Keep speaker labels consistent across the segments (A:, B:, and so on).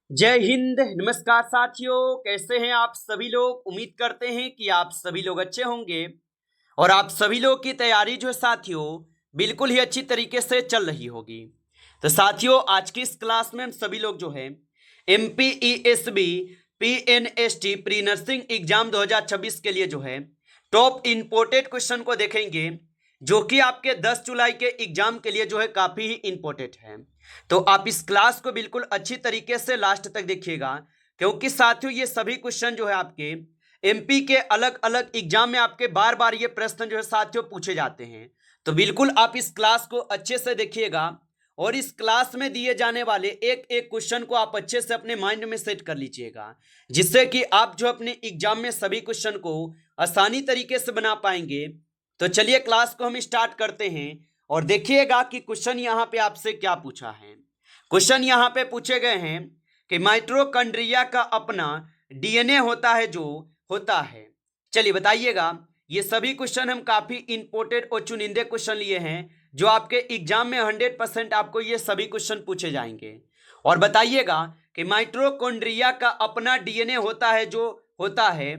A: जय हिंद। नमस्कार साथियों, कैसे हैं आप सभी लोग। उम्मीद करते हैं कि आप सभी लोग अच्छे होंगे और आप सभी लोग की तैयारी जो है साथियों बिल्कुल ही अच्छी तरीके से चल रही होगी। तो साथियों, आज की इस क्लास में हम सभी लोग जो है MPESB PNST pre nursing exam 2026 के लिए जो है टॉप इंपोर्टेड क्वेश्चन को देखेंगे, जो कि आपके 10 जुलाई के एग्जाम के लिए जो है काफी ही इंपॉर्टेंट है। तो आप इस क्लास को बिल्कुल अच्छी तरीके से लास्ट तक देखिएगा, क्योंकि साथियों ये सभी क्वेश्चन जो है आपके MP के अलग अलग एग्जाम में आपके बार बार ये प्रश्न जो है साथियों पूछे जाते हैं। तो बिल्कुल आप इस क्लास को अच्छे से देखिएगा और इस क्लास में दिए जाने वाले एक एक क्वेश्चन को आप अच्छे से अपने माइंड में सेट कर लीजिएगा, जिससे कि आप जो अपने एग्जाम में सभी क्वेश्चन को आसानी तरीके से बना पाएंगे। तो चलिए क्लास को हम स्टार्ट करते हैं और देखिएगा कि क्वेश्चन यहाँ पे आपसे क्या पूछा है। क्वेश्चन यहाँ पे पूछे गए हैं कि माइटोकॉन्ड्रिया का अपना DNA होता है जो होता है। चलिए बताइएगा। ये सभी क्वेश्चन हम काफी इंपोर्टेंट और चुनिंदे क्वेश्चन लिए हैं, जो आपके एग्जाम में 100% आपको ये सभी क्वेश्चन पूछे जाएंगे। और बताइएगा कि माइटोकॉन्ड्रिया का अपना DNA होता है जो होता है।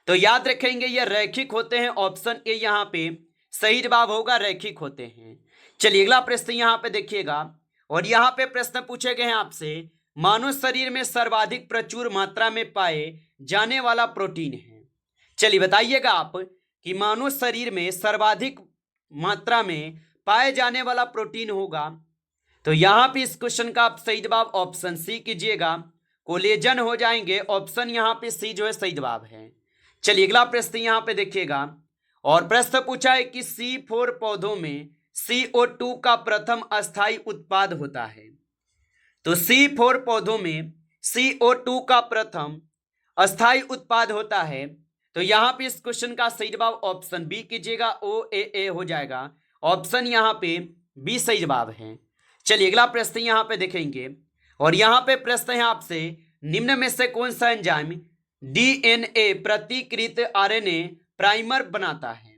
A: तो याद रखेंगे ये रैखिक होते हैं। ऑप्शन ए यहाँ पे सही जवाब होगा, रैखिक होते हैं। चलिए अगला प्रश्न यहाँ पे देखिएगा और यहाँ पे प्रश्न पूछे गए हैं आपसे, मानव शरीर में सर्वाधिक प्रचुर मात्रा में पाए जाने वाला प्रोटीन है। चलिए बताइएगा आप कि मानव शरीर में सर्वाधिक मात्रा में पाए जाने वाला प्रोटीन होगा। तो यहाँ पे इस क्वेश्चन का आप सही जवाब ऑप्शन सी कीजिएगा, कोलेजन हो जाएंगे। ऑप्शन यहाँ पे सी जो है सही जवाब है। चलिए अगला प्रश्न यहाँ पे देखिएगा और प्रश्न पूछा है कि C4 पौधों में CO2 का प्रथम अस्थायी उत्पाद होता है। तो C4 पौधों में CO2 का प्रथम अस्थायी उत्पाद होता है। तो यहाँ पे इस क्वेश्चन का सही जवाब ऑप्शन बी कीजिएगा, OAA हो जाएगा। ऑप्शन यहाँ पे बी सही जवाब है। चलिए अगला प्रश्न यहाँ पे देखेंगे और यहाँ पे प्रश्न है आपसे, निम्न में से कौन सा enzyme DNA Pratikrit RNA primer बनाता है।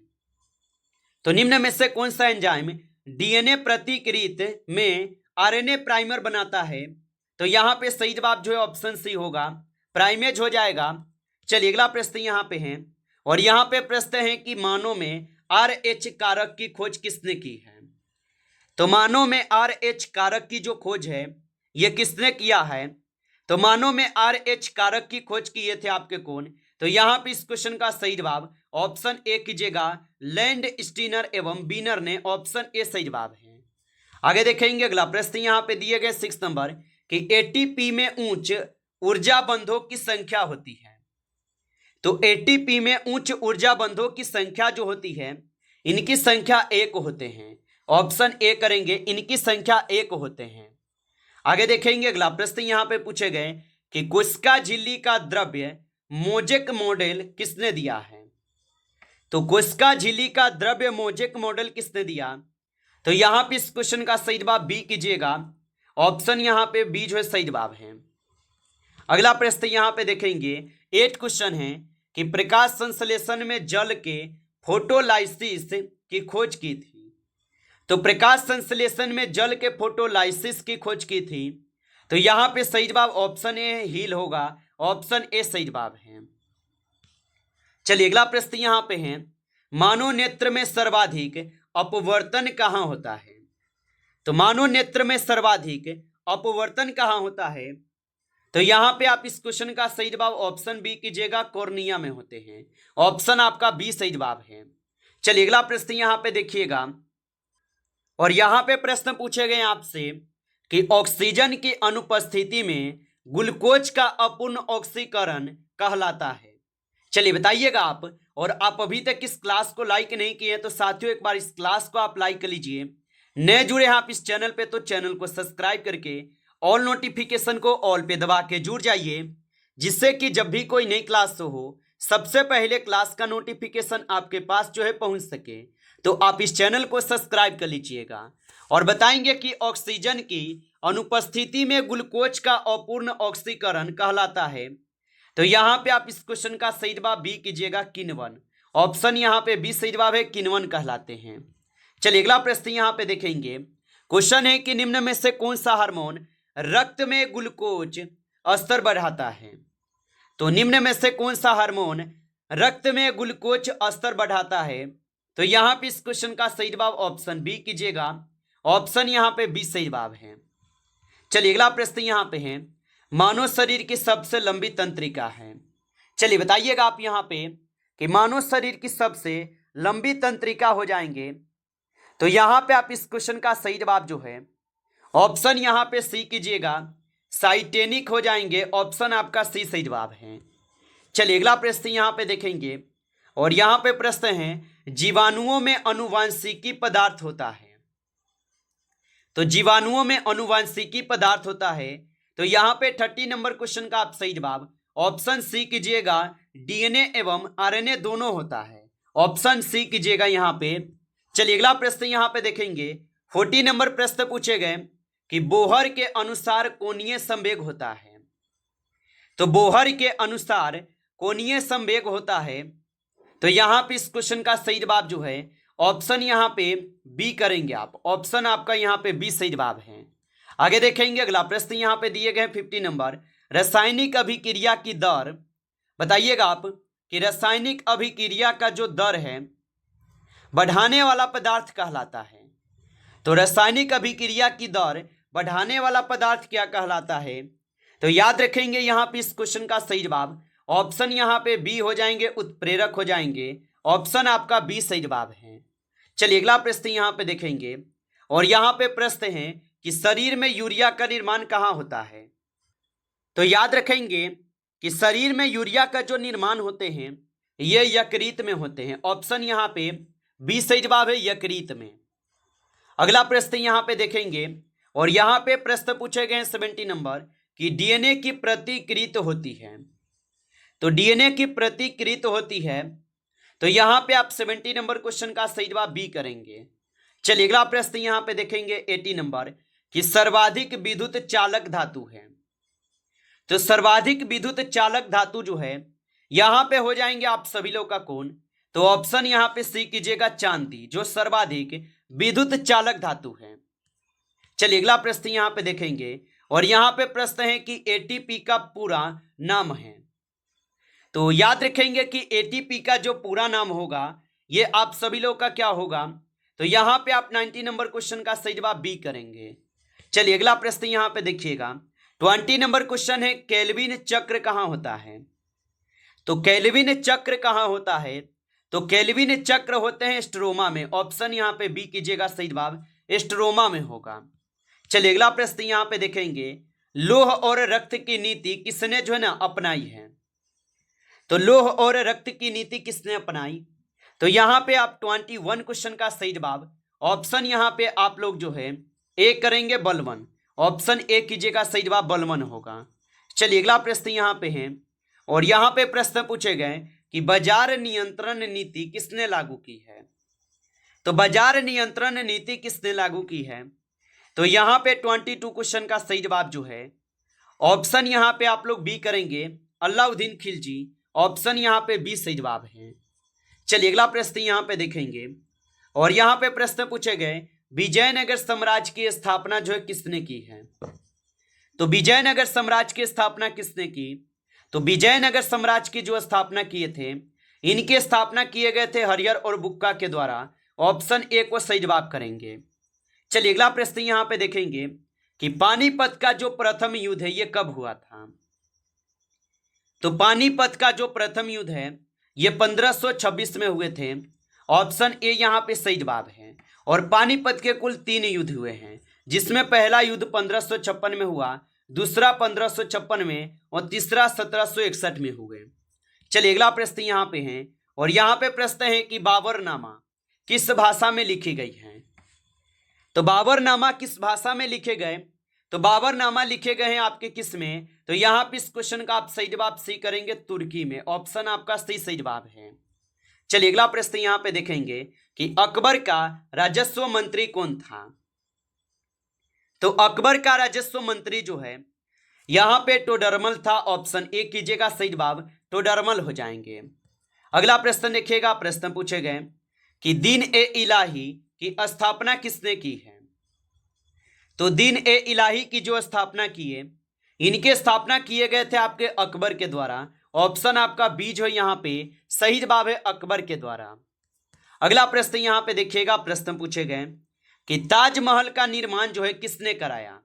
A: तो निम्न में से कौन सा एंजाइम DNA प्रतिकृत में RNA प्राइमर बनाता है। तो यहाँ पे सही जवाब जो है ऑप्शन सी होगा, प्राइमेज हो जाएगा। चलिए अगला प्रश्न यहाँ पे है और यहाँ पे प्रश्न है कि मानव में RH कारक की खोज किसने की है। तो मानव में RH कारक की जो खोज है ये किसने किया है। तो मानव में RH कारक की खोज किए थे आपके कौन। तो यहाँ पे इस क्वेश्चन का सही जवाब ऑप्शन ए कीजिएगा, लैंड स्टीनर एवं बीनर ने। ऑप्शन ए सही जवाब है। आगे देखेंगे अगला प्रश्न यहाँ पे दिए गए 6 नंबर कि ATP में उच्च ऊर्जा बंधों की संख्या होती है। तो ATP में उच्च ऊर्जा बंधों की संख्या जो होती है, इनकी संख्या 1 होते हैं। ऑप्शन ए करेंगे, इनकी संख्या 1 होते हैं। आगे देखेंगे अगला प्रश्न यहाँ पे पूछे गए कि कोशिका झिल्ली का द्रव्य मोजेक मॉडल किसने दिया है। तो कोशिका झिल्ली का द्रव्य मोजेक मॉडल किसने दिया। तो यहाँ पे इस क्वेश्चन का सही जवाब बी कीजिएगा। ऑप्शन यहाँ पे बी जो है सही जवाब है। अगला प्रश्न यहाँ पे देखेंगे 8 क्वेश्चन है कि प्रकाश संश्लेषण में जल के फोटोलाइसिस की खोज की थी। तो प्रकाश संश्लेषण में जल के फोटोलाइसिस की खोज की थी। तो यहाँ पे सही जवाब ऑप्शन ए हील होगा। ऑप्शन ए सही जवाब है। चलिए अगला प्रश्न यहाँ पे है, मानव नेत्र में सर्वाधिक अपवर्तन कहाँ होता है। तो मानव नेत्र में सर्वाधिक अपवर्तन कहाँ होता है। तो यहाँ पे आप इस क्वेश्चन का सही जवाब ऑप्शन बी कीजिएगा, कॉर्निया में होते हैं। ऑप्शन आपका बी सही जवाब है। चलिए अगला प्रश्न यहाँ पे देखिएगा और यहाँ पे प्रश्न पूछे गए आपसे कि ऑक्सीजन की अनुपस्थिति में ग्लूकोज का अपूर्ण ऑक्सीकरण कहलाता है। चलिए बताइएगा आप। और आप अभी तक इस क्लास को लाइक नहीं किए तो साथियों एक बार इस क्लास को आप लाइक कर लीजिए। नए जुड़े हैं आप इस चैनल पे तो चैनल को सब्सक्राइब करके ऑल नोटिफिकेशन को ऑल पे दबा के जुड़ जाइए, जिससे कि जब भी कोई नई क्लास हो सबसे पहले क्लास का नोटिफिकेशन आपके पास जो है पहुंच सके। तो आप इस चैनल को सब्सक्राइब कर लीजिएगा और बताएंगे कि ऑक्सीजन की अनुपस्थिति में ग्लूकोज का अपूर्ण ऑक्सीकरण कहलाता है। तो यहाँ पे आप इस क्वेश्चन का सही जवाब बी कीजिएगा, किण्वन। ऑप्शन यहाँ पे बी सही जवाब है, किण्वन कहलाते हैं। चलिए अगला प्रश्न यहाँ पे देखेंगे। क्वेश्चन है कि निम्न में से कौन सा हार्मोन रक्त में ग्लूकोज स्तर बढ़ाता है? तो निम्न में से कौन सा हार्मोन रक्त में ग्लूकोज स्तर बढ़ाता है? तो यहाँ पे इस क्वेश्चन का सही जवाब ऑप्शन बी कीजिएगा। ऑप्शन यहाँ पे बी सही जवाब है। चलिए अगला प्रश्न यहाँ पे है, मानव शरीर की सबसे लंबी तंत्रिका है। चलिए बताइएगा आप यहाँ पे कि मानव शरीर की सबसे लंबी तंत्रिका हो जाएंगे। तो यहाँ पे आप इस क्वेश्चन का सही जवाब जो है ऑप्शन यहाँ पे सी कीजिएगा, साइटेनिक हो जाएंगे। ऑप्शन आपका सी सही जवाब है। चलिए अगला प्रश्न यहाँ पे देखेंगे और यहाँ पे प्रश्न है, जीवाणुओं में अनुवांशिकी पदार्थ होता है। तो जीवाणुओं में अनुवांशिकी पदार्थ होता है। तो यहाँ पे 30 नंबर क्वेश्चन का आप सही जवाब ऑप्शन सी कीजिएगा, डीएनए एवं आरएनए दोनों होता है। ऑप्शन सी कीजिएगा यहाँ पे। चलिए अगला प्रश्न यहाँ पे देखेंगे, 40 नंबर प्रश्न पूछे गए कि बोहर के अनुसार कोणीय संवेग होता है। तो बोहर के अनुसार कोणीय संवेग होता है। तो यहाँ पे इस क्वेश्चन का सही जवाब जो है ऑप्शन यहाँ पे बी करेंगे आप। ऑप्शन आपका यहाँ पे बी सही जवाब है। आगे देखेंगे अगला प्रश्न यहाँ पे दिए गए 50 नंबर, रासायनिक अभिक्रिया की दर बताइएगा आप कि रासायनिक अभिक्रिया का जो दर है बढ़ाने वाला पदार्थ कहलाता है। तो रासायनिक अभिक्रिया की दर बढ़ाने वाला पदार्थ क्या कहलाता है? तो याद रखेंगे यहाँ पे इस क्वेश्चन का सही जवाब ऑप्शन यहाँ पे बी हो जाएंगे, उत्प्रेरक हो जाएंगे। ऑप्शन आपका बी सही जवाब है। चलिए अगला प्रश्न यहाँ पे देखेंगे और यहाँ पे प्रश्न है कि शरीर में यूरिया का निर्माण कहाँ होता है? तो याद रखेंगे कि शरीर में यूरिया का जो निर्माण होते हैं ये यकृत में होते हैं। ऑप्शन यहाँ पे बी सही जवाब है, यकृत में। अगला प्रश्न यहाँ पे देखेंगे और यहाँ पे प्रश्न पूछे गए 70 नंबर कि डीएनए की प्रतिकृत होती है। तो डीएनए की प्रतिकृत होती है। तो यहाँ पे आप 70 नंबर क्वेश्चन का सही जवाब बी करेंगे। चलिए अगला प्रश्न यहाँ पे देखेंगे 80 नंबर कि सर्वाधिक विद्युत चालक धातु है। तो सर्वाधिक विद्युत चालक धातु जो है यहाँ पे हो जाएंगे आप सभी लोग का कौन? तो ऑप्शन यहाँ पे सी कीजिएगा, चांदी जो सर्वाधिक विद्युत चालक धातु है। चलिए अगला प्रश्न यहाँ पे देखेंगे और यहाँ पे प्रश्न है कि एटीपी का पूरा नाम है। तो याद रखेंगे कि एटीपी का जो पूरा नाम होगा ये आप सभी लोग का क्या होगा? तो यहाँ पे आप 90 नंबर क्वेश्चन का सही जवाब बी करेंगे। चलिए अगला प्रश्न यहाँ पे देखिएगा 20 नंबर क्वेश्चन है, केल्विन चक्र कहाँ होता है? तो केल्विन चक्र कहाँ होता है? तो केल्विन चक्र होते हैं स्ट्रोमा में। ऑप्शन यहाँ पे बी कीजिएगा, सही जवाब स्ट्रोमा में होगा। चलिए अगला प्रश्न यहाँ पे देखेंगे, लोह और रक्त की नीति किसने जो है ना अपनाई है? तो लोह और रक्त की नीति किसने अपनाई? तो यहाँ पे आप 21 क्वेश्चन का सही जवाब ऑप्शन यहाँ पे आप लोग जो है ए करेंगे, बलवन। ऑप्शन ए कीजिएगा, सही जवाब बलवन होगा। चलिए अगला प्रश्न यहाँ पे है और यहाँ पे प्रश्न पूछे गए कि बाजार नियंत्रण नीति किसने लागू की है? तो बाजार नियंत्रण नीति किसने लागू की है? तो यहाँ पे 22 क्वेश्चन का सही जवाब जो है ऑप्शन यहाँ पे आप लोग बी करेंगे, अलाउद्दीन खिलजी। ऑप्शन यहाँ पे बी सही जवाब है। चलिए अगला प्रश्न यहाँ पे देखेंगे और यहाँ पे प्रश्न पूछे गए, विजयनगर साम्राज्य की स्थापना जो है किसने की है? तो विजयनगर साम्राज्य की स्थापना किसने की? तो विजयनगर साम्राज्य की जो स्थापना किए थे इनकी स्थापना किए गए थे हरिहर और बुक्का के द्वारा। ऑप्शन ए को सही जवाब करेंगे। चलिए अगला प्रश्न यहाँ पे देखेंगे कि पानीपत का जो प्रथम युद्ध है ये कब हुआ था? तो पानीपत का जो प्रथम युद्ध है ये 1526 में हुए थे। ऑप्शन ए यहाँ पे सही जवाब है। और पानीपत के कुल 3 युद्ध हुए हैं, जिसमें पहला युद्ध 1556 में हुआ, दूसरा 1556 में और तीसरा 1761 में हुए। चलिए अगला प्रश्न यहाँ पे है और यहाँ पे प्रश्न है कि बाबरनामा किस भाषा में लिखी गई है? तो बाबरनामा किस भाषा में लिखे गए? तो बाबरनामा लिखे गए हैं आपके किस में? तो यहाँ पे इस क्वेश्चन का आप सही जवाब सी करेंगे, तुर्की में। ऑप्शन आपका सही जवाब है। चलिए अगला प्रश्न यहाँ पे देखेंगे कि अकबर का राजस्व मंत्री कौन था? तो अकबर का राजस्व मंत्री जो है यहाँ पे टोडरमल था। ऑप्शन ए कीजिएगा, सही जवाब टोडरमल हो जाएंगे। अगला प्रश्न देखिएगा, प्रश्न पूछे गए कि दीन ए इलाही की स्थापना किसने की है? तो दीन ए इलाही की जो स्थापना की है इनके स्थापना किए गए थे आपके अकबर के द्वारा। ऑप्शन आपका बी जो है यहाँ पे सही जवाब है, अकबर के द्वारा। अगला प्रश्न यहाँ पे देखिएगा, प्रश्न पूछे गए कि ताजमहल का निर्माण जो है किसने कराया।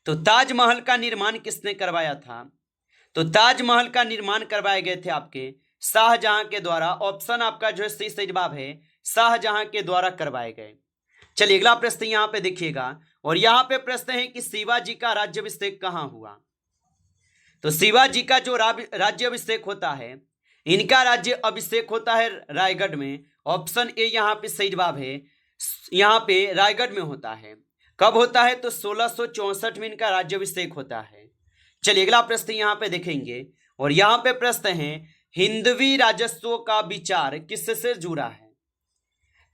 A: तो ताजमहल का निर्माण किसने करवाया था? तो ताजमहल का निर्माण करवाए गए थे आपके शाहजहां के द्वारा। ऑप्शन आपका जो है सही जवाब है, शाहजहां के द्वारा करवाए गए। चलिए अगला प्रश्न यहाँ पे देखिएगा, और यहाँ पे प्रश्न है कि शिवाजी का राज्याभिषेक कहाँ हुआ। तो शिवाजी का जो राज्याभिषेक होता है, इनका राज्य अभिषेक होता है रायगढ़ में। ऑप्शन ए यहाँ पे सही जवाब है, यहाँ पे रायगढ़ में होता है। कब होता है? तो 1664 में इनका राज्याभिषेक होता है। चलिए अगला प्रश्न यहाँ पे देखेंगे, और यहाँ पे प्रश्न है हिंदवी राजस्व का विचार किससे जुड़ा है।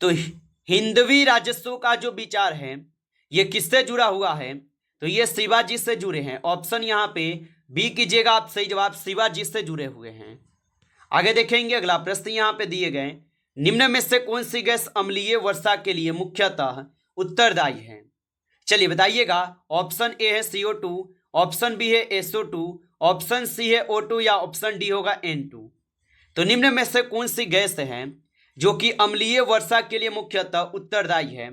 A: तो हिंदवी राजस्व का जो विचार है ये किससे जुड़ा हुआ है? तो ये शिवाजी से जुड़े हैं। ऑप्शन यहाँ पे बी कीजिएगा आप, सही जवाब शिवाजी से जुड़े हुए हैं। आगे देखेंगे अगला प्रश्न यहाँ पे दिए गए, निम्न में से कौन सी गैस अम्लीय वर्षा के लिए मुख्यतः उत्तरदायी है। चलिए बताइएगा। ऑप्शन ए है CO2, ऑप्शन बी है SO2, ऑप्शन सी है O2 या ऑप्शन डी होगा N2। तो निम्न में से कौन सी गैस है जो कि अम्लीय वर्षा के लिए मुख्यतः उत्तरदायी है।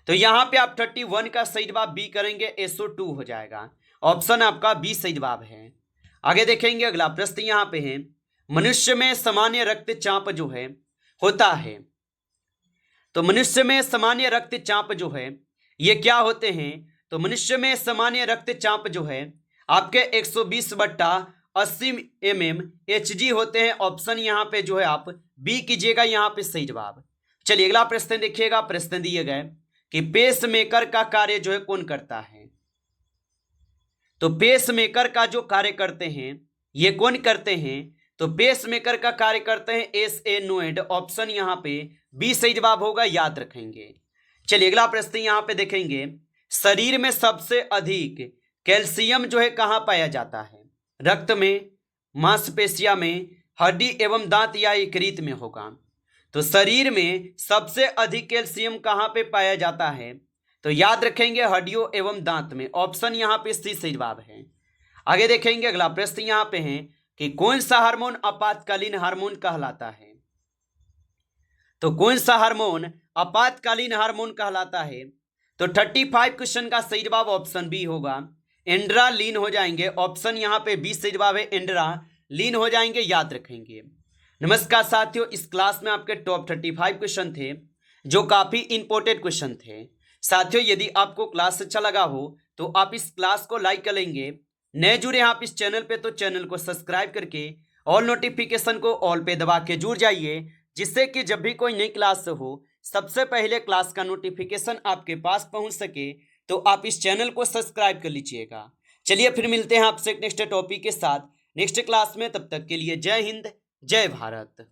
A: तो यहाँ पे आप 31 का सही जवाब बी करेंगे, SO2 हो जाएगा। ऑप्शन आपका बी सही जवाब है। आगे देखेंगे अगला प्रश्न यहाँ पे है, मनुष्य में सामान्य रक्तचाप जो है होता है। तो मनुष्य में सामान्य रक्तचाप जो है ये क्या होते हैं। तो मनुष्य में सामान्य रक्तचाप जो है आपके 120/80 mm Hg होते हैं। ऑप्शन यहाँ पे जो है आप बी कीजिएगा, यहाँ पे सही जवाब। चलिए अगला प्रश्न देखिएगा। प्रश्न दिए गए कि पेसमेकर का कार्य जो है कौन करता है। तो पेसमेकर का जो कार्य करते हैं ये कौन करते हैं। तो पेसमेकर का कार्य करते हैं SA नोएड। ऑप्शन यहाँ पे बी सही जवाब होगा, याद रखेंगे। चलिए अगला प्रश्न यहाँ पे देखेंगे, शरीर में सबसे अधिक कैल्शियम जो है कहाँ पाया जाता है। रक्त में, मांसपेशिया में, हड्डी एवं दांत या यकृत में होगा। तो शरीर में सबसे अधिक कैल्शियम कहाँ पे पाया जाता है। तो याद रखेंगे हड्डियों एवं दांत में। ऑप्शन यहाँ पे सी सही जवाब है। आगे देखेंगे अगला प्रश्न यहाँ पे है कि कौन सा हार्मोन आपातकालीन हार्मोन कहलाता है। तो कौन सा हार्मोन आपातकालीन हार्मोन कहलाता है। तो 35 क्वेश्चन का सही जवाब ऑप्शन बी होगा, एंड्रालीन हो जाएंगे। ऑप्शन यहाँ पे बी सही जवाब है, एंड्रालीन हो जाएंगे, याद रखेंगे। नमस्कार साथियों, इस क्लास में आपके टॉप 35 क्वेश्चन थे जो काफी इंपॉर्टेंट क्वेश्चन थे। साथियों यदि आपको क्लास अच्छा लगा हो तो आप इस क्लास को लाइक कर लेंगे। नए जुड़े आप इस चैनल पे तो चैनल को सब्सक्राइब करके ऑल नोटिफिकेशन को ऑल पे दबा के जुड़ जाइए, जिससे कि जब भी कोई नई क्लास हो सबसे पहले क्लास का नोटिफिकेशन आपके पास पहुंच सके। तो आप इस चैनल को सब्सक्राइब कर लीजिएगा। चलिए फिर मिलते हैं आपसे नेक्स्ट टॉपिक के साथ नेक्स्ट क्लास में। तब तक के लिए जय हिंद, जय भारत।